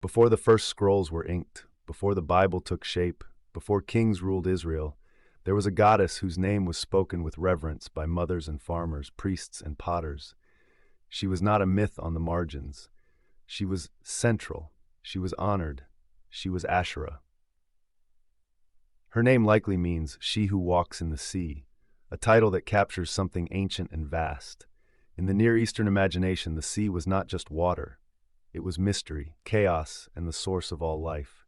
Before the first scrolls were inked, before the Bible took shape, before kings ruled Israel, there was a goddess whose name was spoken with reverence by mothers and farmers, priests and potters. She was not a myth on the margins. She was central. She was honored. She was Asherah. Her name likely means "she who walks in the sea," a title that captures something ancient and vast. In the Near Eastern imagination, the sea was not just water. It was mystery, chaos, and the source of all life.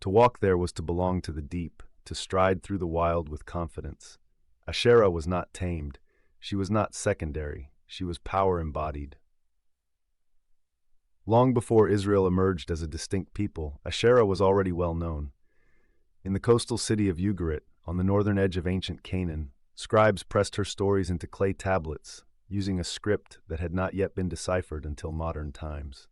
To walk there was to belong to the deep, to stride through the wild with confidence. Asherah was not tamed. She was not secondary. She was power embodied. Long before Israel emerged as a distinct people, Asherah was already well known. In the coastal city of Ugarit, on the northern edge of ancient Canaan, scribes pressed her stories into clay tablets, using a script that had not yet been deciphered until modern times.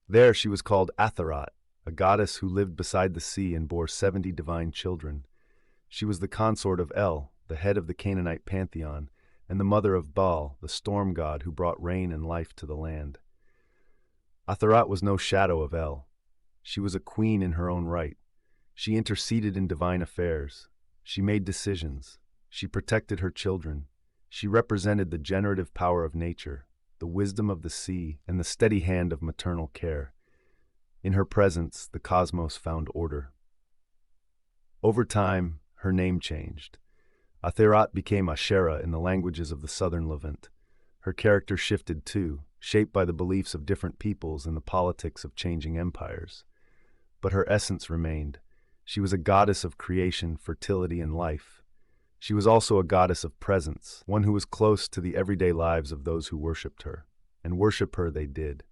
There she was called Athirat, a goddess who lived beside the sea and bore 70 divine children. She was the consort of El, the head of the Canaanite pantheon, and the mother of Baal, the storm god who brought rain and life to the land. Athirat was no shadow of El. She was a queen in her own right. She interceded in divine affairs. She made decisions. She protected her children. She represented the generative power of nature, the wisdom of the sea, and the steady hand of maternal care. In her presence, the cosmos found order. Over time, her name changed. Athirat became Asherah in the languages of the southern Levant. Her character shifted too, shaped by the beliefs of different peoples and the politics of changing empires. But her essence remained. She was a goddess of creation, fertility, and life. She was also a goddess of presence, one who was close to the everyday lives of those who worshipped her, and worship her they did.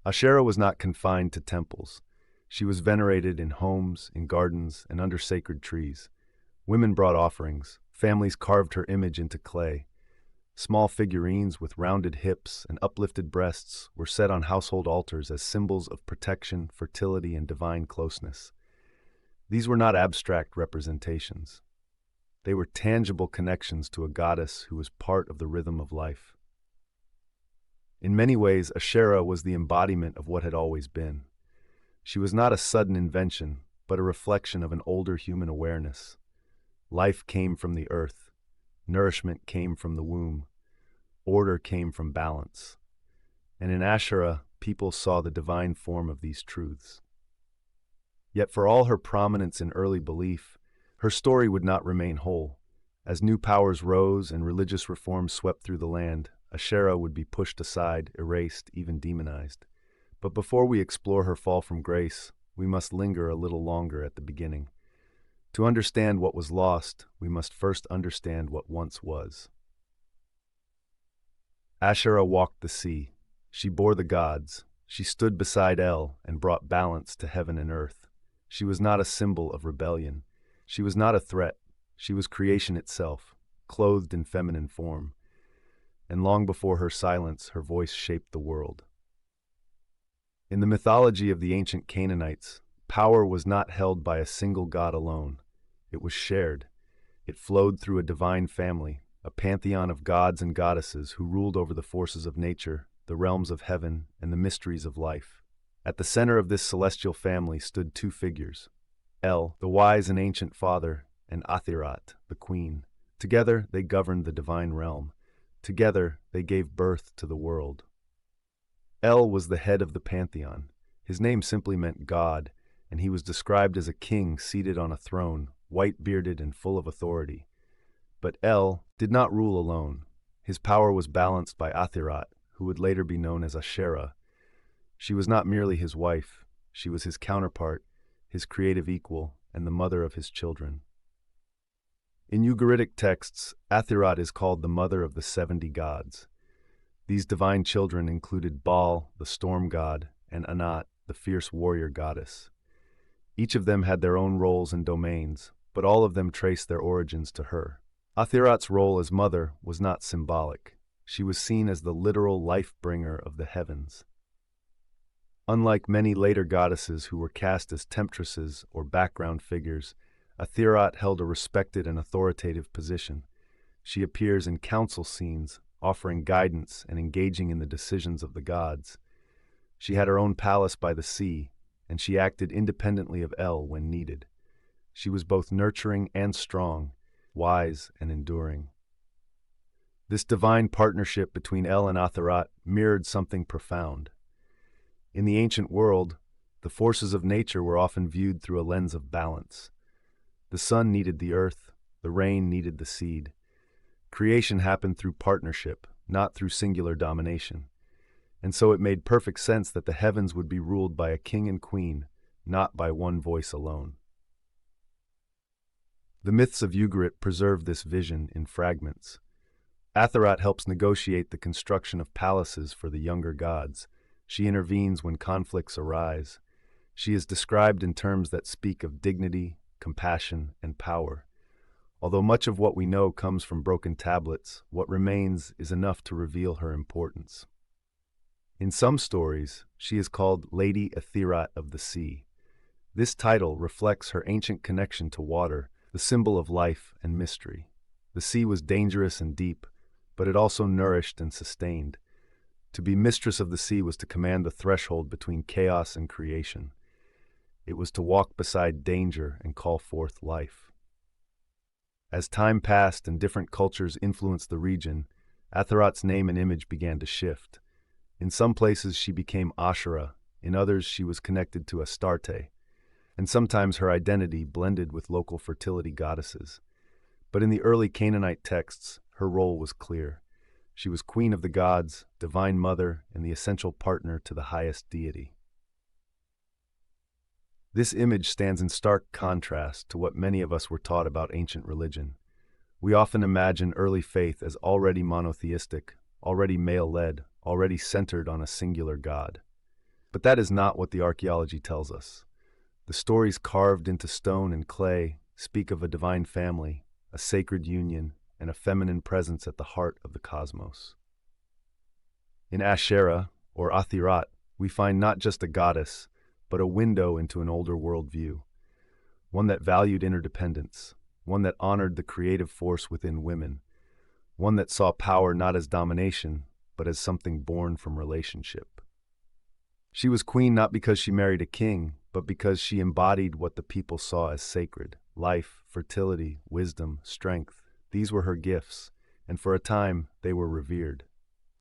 Asherah was not confined to temples. She was venerated in homes, in gardens, and under sacred trees. Women brought offerings. Families carved her image into clay. Small figurines with rounded hips and uplifted breasts were set on household altars as symbols of protection, fertility, and divine closeness. These were not abstract representations. They were tangible connections to a goddess who was part of the rhythm of life. In many ways, Asherah was the embodiment of what had always been. She was not a sudden invention, but a reflection of an older human awareness. Life came from the earth. Nourishment came from the womb. Order came from balance. And in Asherah, people saw the divine form of these truths. Yet for all her prominence in early belief, her story would not remain whole. As new powers rose and religious reforms swept through the land, Asherah would be pushed aside, erased, even demonized. But before we explore her fall from grace, we must linger a little longer at the beginning. To understand what was lost, we must first understand what once was. Asherah walked the sea. She bore the gods. She stood beside El and brought balance to heaven and earth. She was not a symbol of rebellion. She was not a threat. She was creation itself, clothed in feminine form. And long before her silence, her voice shaped the world. In the mythology of the ancient Canaanites, power was not held by a single god alone. It was shared. It flowed through a divine family, a pantheon of gods and goddesses who ruled over the forces of nature, the realms of heaven, and the mysteries of life. At the center of this celestial family stood two figures: El, the wise and ancient father, and Athirat, the queen. Together, they governed the divine realm. Together, they gave birth to the world. El was the head of the pantheon. His name simply meant God, and he was described as a king seated on a throne, white-bearded and full of authority. But El did not rule alone. His power was balanced by Athirat, who would later be known as Asherah. She was not merely his wife. She was his counterpart, his creative equal, and the mother of his children. In Ugaritic texts, Athirat is called the mother of the 70 gods. These divine children included Baal, the storm god, and Anat, the fierce warrior goddess. Each of them had their own roles and domains, but all of them traced their origins to her. Athirat's role as mother was not symbolic. She was seen as the literal life-bringer of the heavens. Unlike many later goddesses who were cast as temptresses or background figures, Athirat held a respected and authoritative position. She appears in council scenes, offering guidance and engaging in the decisions of the gods. She had her own palace by the sea, and she acted independently of El when needed. She was both nurturing and strong, wise and enduring. This divine partnership between El and Athirat mirrored something profound. In the ancient world, the forces of nature were often viewed through a lens of balance. The sun needed the earth, the rain needed the seed. Creation happened through partnership, not through singular domination. And so it made perfect sense that the heavens would be ruled by a king and queen, not by one voice alone. The myths of Ugaritic preserve this vision in fragments. Athirat helps negotiate the construction of palaces for the younger gods. She intervenes when conflicts arise. She is described in terms that speak of dignity, compassion, and power. Although much of what we know comes from broken tablets, what remains is enough to reveal her importance. In some stories, she is called Lady Athirat of the Sea. This title reflects her ancient connection to water, the symbol of life and mystery. The sea was dangerous and deep, but it also nourished and sustained. To be mistress of the sea was to command the threshold between chaos and creation. It was to walk beside danger and call forth life. As time passed and different cultures influenced the region, Athirat's name and image began to shift. In some places she became Asherah, in others she was connected to Astarte, and sometimes her identity blended with local fertility goddesses. But in the early Canaanite texts, her role was clear. She was queen of the gods, divine mother, and the essential partner to the highest deity. This image stands in stark contrast to what many of us were taught about ancient religion. We often imagine early faith as already monotheistic, already male-led, already centered on a singular god. But that is not what the archaeology tells us. The stories carved into stone and clay speak of a divine family, a sacred union, and a feminine presence at the heart of the cosmos. In Asherah, or Athirat, we find not just a goddess, but a window into an older worldview, one that valued interdependence, one that honored the creative force within women, one that saw power not as domination, but as something born from relationship. She was queen not because she married a king, but because she embodied what the people saw as sacred: life, fertility, wisdom, strength. These were her gifts, and for a time they were revered.